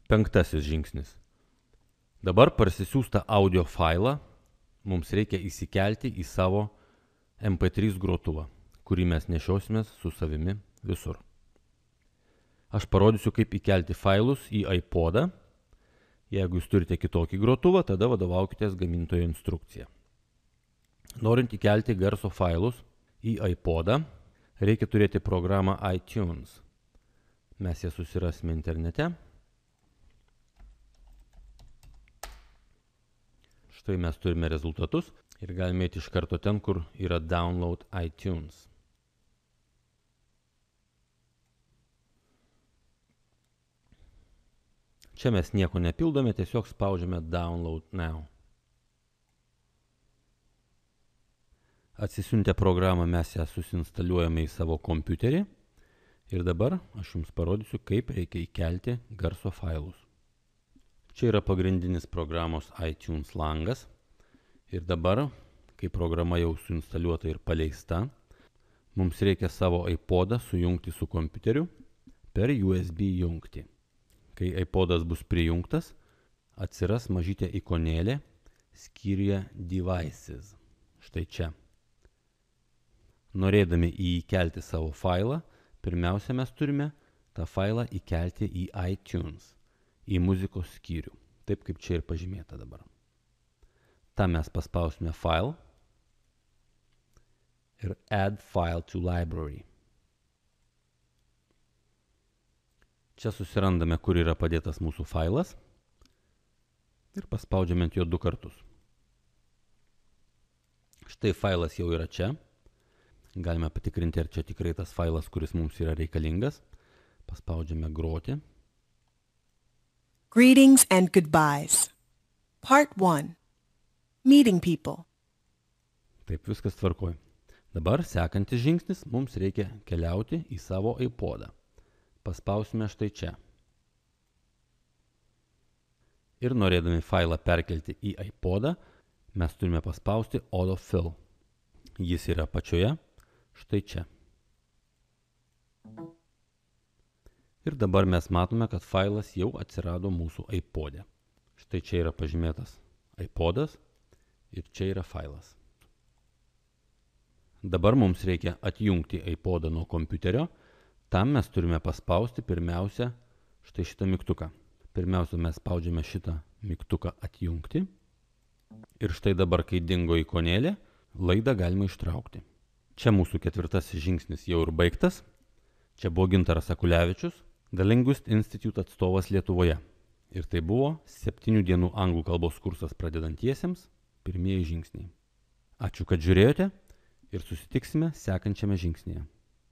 5 žingsnis. Dabar parsisiųstą audio failą mums reikia įsikelti į savo MP3 grotuvą, kurį mes nešiosimės su savimi visur. Aš parodysiu, kaip įkelti failus į iPodą. Jeigu jūs turite kitokį grotuvą, tada vadovaukitės gamintojo instrukciją. Norint įkelti garso failus į iPodą, reikia turėti programą iTunes. Mes ją susirasime internete. Štai mes turime rezultatus ir galime eiti iš karto ten, kur yra Download iTunes. Čia mes nieko nepildome, tiesiog spaudžiame Download Now. Atsisiuntę programą mes ją susinstaliuojame į savo kompiuterį ir dabar aš jums parodysiu, kaip reikia įkelti garso failus. Čia yra pagrindinis programos iTunes langas ir dabar, kai programa jau suinstaliuota ir paleista, mums reikia savo iPodą sujungti su kompiuteriu per USB jungtį. Kai iPodas bus prijungtas, atsiras mažytė ikonėlė skyriuje Devices. Štai čia. Norėdami įkelti savo failą, pirmiausia mes turime tą failą įkelti į iTunes, į muzikos skyrių, taip kaip čia ir pažymėta dabar. Tam mes paspausime File ir Add File to Library. Čia susirandame, kur yra padėtas mūsų failas ir paspaudžiame ant jo 2 kartus. Štai failas jau yra čia. Galime patikrinti, ar čia tikrai tas failas, kuris mums yra reikalingas. Paspaudžiame groti. Greetings and goodbyes. Part 1. Meeting people. Taip, viskas tvarkoj. Dabar sekantis žingsnis, mums reikia keliauti į savo iPodą. Paspausime štai čia. Ir norėdami failą perkelti į iPodą, mes turime paspausti Autofill. Jis yra apačioje, štai čia. Ir dabar mes matome, kad failas jau atsirado mūsų iPode. Štai čia yra pažymėtas iPodas ir čia yra failas. Dabar mums reikia atjungti iPodą nuo kompiuterio. Tam mes turime paspausti pirmiausia štai šitą mygtuką. Pirmiausia mes spaudžiame šitą mygtuką atjungti. Ir štai dabar, kai dingo ikonėlė, laidą galima ištraukti. Čia mūsų 4 žingsnis jau ir baigtas. Čia buvo Gintaras Akulevičius, The Linguist Institute atstovas Lietuvoje. Ir tai buvo 7 dienų anglų kalbos kursas pradedantiesiems, pirmieji žingsniai. Ačiū, kad žiūrėjote ir susitiksime sekančiame žingsnyje.